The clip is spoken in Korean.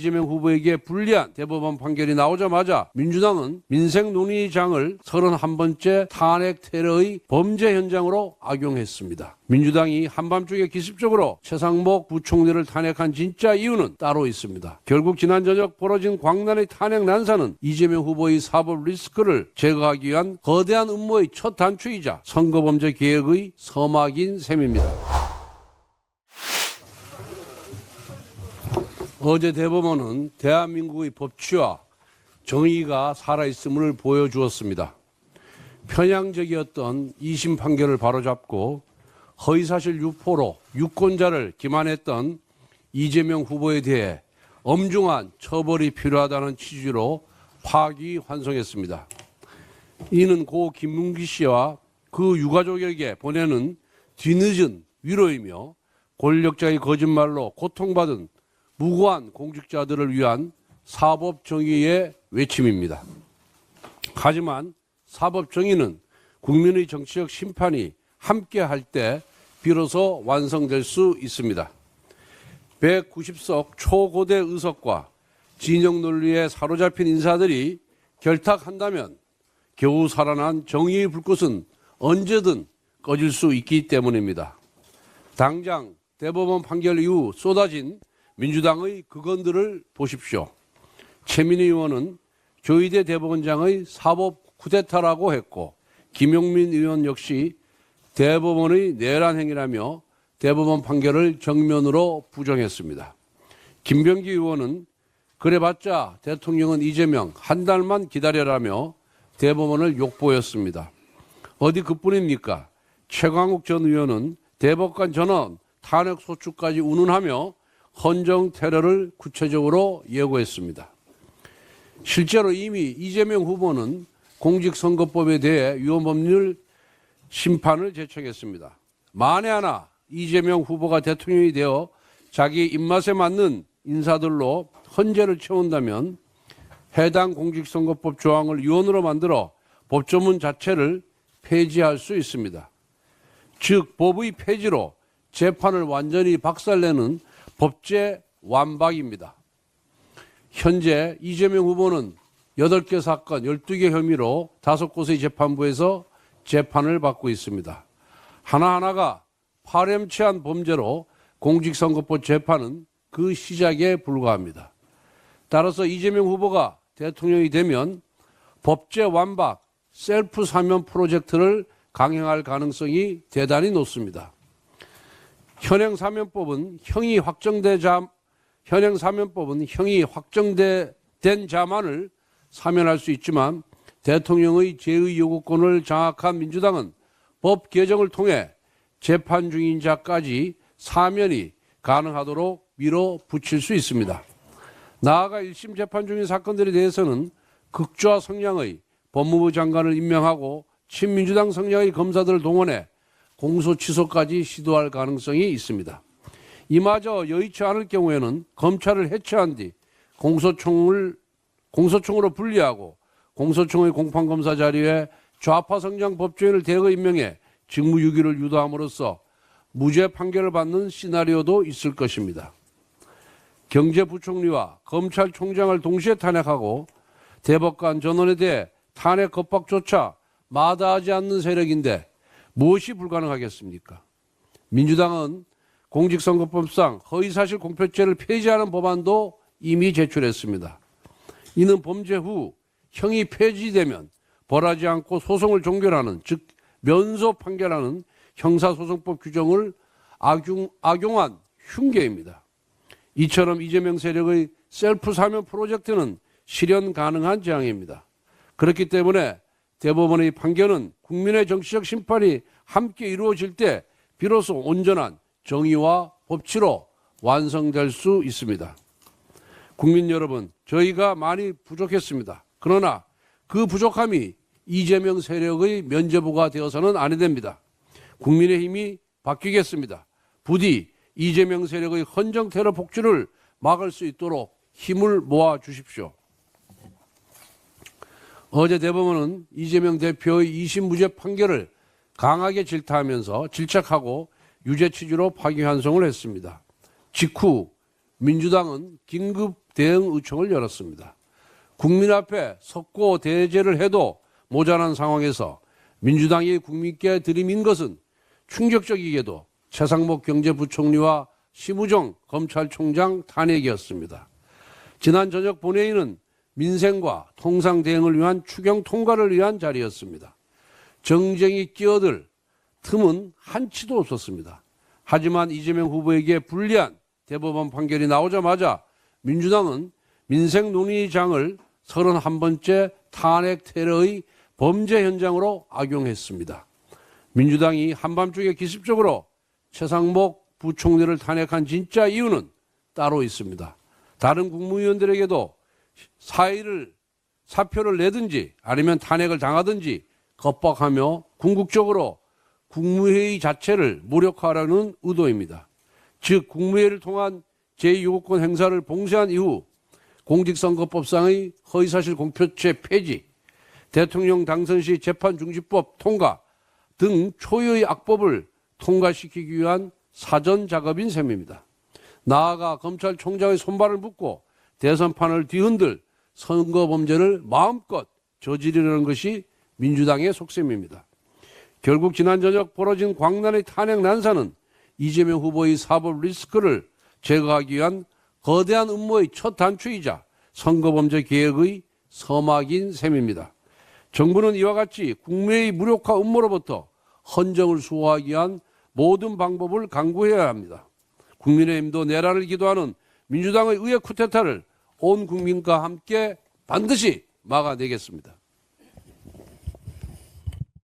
이재명 후보에게 불리한 대법원 판결이 나오자마자 민주당은 민생 논의장을 31번째 탄핵 테러의 범죄 현장으로 악용했습니다. 민주당이 한밤중에 기습적으로 최상목 부총리를 탄핵한 진짜 이유는 따로 있습니다. 결국 지난 저녁 벌어진 광란의 탄핵 난사는 이재명 후보의 사법 리스크를 제거하기 위한 거대한 음모의 첫 단추이자 선거범죄 계획의 서막인 셈입니다. 어제 대법원은 대한민국의 법치와 정의가 살아있음을 보여주었습니다. 편향적이었던 2심 판결을 바로잡고 허위사실 유포로 유권자를 기만했던 이재명 후보에 대해 엄중한 처벌이 필요하다는 취지로 파기환송했습니다. 이는 고 김문기 씨와 그 유가족에게 보내는 뒤늦은 위로이며 권력자의 거짓말로 고통받은 무고한 공직자들을 위한 사법정의의 외침입니다. 하지만 사법정의는 국민의 정치적 심판이 함께할 때 비로소 완성될 수 있습니다. 190석 초고대 의석과 진영 논리에 사로잡힌 인사들이 결탁한다면 겨우 살아난 정의의 불꽃은 언제든 꺼질 수 있기 때문입니다. 당장 대법원 판결 이후 쏟아진 민주당의 극언들을 보십시오. 최민희 의원은 조희대 대법원장의 사법 쿠데타라고 했고 김용민 의원 역시 대법원의 내란 행위라며 대법원 판결을 정면으로 부정했습니다. 김병기 의원은 그래봤자 대통령은 이재명 한 달만 기다려라며 대법원을 욕보였습니다. 어디 그뿐입니까? 최광욱 전 의원은 대법관 전원 탄핵 소추까지 운운하며 헌정 테러를 구체적으로 예고했습니다. 실제로 이미 이재명 후보는 공직선거법에 대해 위헌법률 심판을 제청했습니다. 만에 하나 이재명 후보가 대통령이 되어 자기 입맛에 맞는 인사들로 헌재를 채운다면 해당 공직선거법 조항을 위헌으로 만들어 법조문 자체를 폐지할 수 있습니다. 즉 법의 폐지로 재판을 완전히 박살내는 법제 완박입니다. 현재 이재명 후보는 8개 사건 12개 혐의로 5곳의 재판부에서 재판을 받고 있습니다. 하나하나가 파렴치한 범죄로 공직선거법 재판은 그 시작에 불과합니다. 따라서 이재명 후보가 대통령이 되면 법제 완박 셀프 사면 프로젝트를 강행할 가능성이 대단히 높습니다. 현행 사면법은 형이 확정된 자만을 사면할 수 있지만 대통령의 제의 요구권을 장악한 민주당은 법 개정을 통해 재판 중인 자까지 사면이 가능하도록 밀어붙일 수 있습니다. 나아가 1심 재판 중인 사건들에 대해서는 극좌 성향의 법무부 장관을 임명하고 친민주당 성향의 검사들을 동원해 공소 취소까지 시도할 가능성이 있습니다. 이마저 여의치 않을 경우에는 검찰을 해체한 뒤 공소총으로 분리하고 공소총의 공판검사 자리에 좌파 성향 법조인을 대거 임명해 직무유기를 유도함으로써 무죄 판결을 받는 시나리오도 있을 것입니다. 경제부총리와 검찰총장을 동시에 탄핵하고 대법관 전원에 대해 탄핵 겁박조차 마다하지 않는 세력인데 무엇이 불가능하겠습니까? 민주당은 공직선거법상 허위사실 공표죄를 폐지하는 법안도 이미 제출했습니다. 이는 범죄 후 형이 폐지되면 벌하지 않고 소송을 종결하는, 즉 면소 판결하는 형사소송법 규정을 악용한 흉계입니다. 이처럼 이재명 세력의 셀프 사면 프로젝트는 실현 가능한 재앙입니다. 그렇기 때문에 대법원의 판결은 국민의 정치적 심판이 함께 이루어질 때 비로소 온전한 정의와 법치로 완성될 수 있습니다. 국민 여러분, 저희가 많이 부족했습니다. 그러나 그 부족함이 이재명 세력의 면죄부가 되어서는 안 됩니다. 국민의힘이 바뀌겠습니다. 부디 이재명 세력의 헌정 테러 복주를 막을 수 있도록 힘을 모아 주십시오. 어제 대법원은 이재명 대표의 2심 무죄 판결을 강하게 질책하고 유죄 취지로 파기환송을 했습니다. 직후 민주당은 긴급 대응 의총을 열었습니다. 국민 앞에 석고 대제를 해도 모자란 상황에서 민주당이 국민께 들이민 것은 충격적이게도 최상목 경제부총리와 심우정 검찰총장 탄핵이었습니다. 지난 저녁 본회의는 민생과 통상 대응을 위한 추경 통과를 위한 자리였습니다. 정쟁이 끼어들 틈은 한치도 없었습니다. 하지만 이재명 후보에게 불리한 대법원 판결이 나오자마자 민주당은 민생 논의장을 31번째 탄핵 테러의 범죄 현장으로 악용했습니다. 민주당이 한밤중에 기습적으로 최상목 부총리를 탄핵한 진짜 이유는 따로 있습니다. 다른 국무위원들에게도 사표를 내든지 아니면 탄핵을 당하든지 겁박하며 궁극적으로 국무회의 자체를 무력화하려는 의도입니다. 즉 국무회의를 통한 제2요구권 행사를 봉쇄한 이후 공직선거법상의 허위사실 공표죄 폐지, 대통령 당선 시 재판중지법 통과 등 초유의 악법을 통과시키기 위한 사전 작업인 셈입니다. 나아가 검찰총장의 손발을 묶고 대선판을 뒤흔들 선거범죄를 마음껏 저지르려는 것이 민주당의 속셈입니다. 결국 지난 저녁 벌어진 광란의 탄핵 난사는 이재명 후보의 사법 리스크를 제거하기 위한 거대한 음모의 첫 단추이자 선거범죄 개혁의 서막인 셈입니다. 정부는 이와 같이 국내의 무력화 음모로부터 헌정을 수호하기 위한 모든 방법을 강구해야 합니다. 국민의힘도 내란을 기도하는 민주당의 의회 쿠데타를 온 국민과 함께 반드시 막아내겠습니다.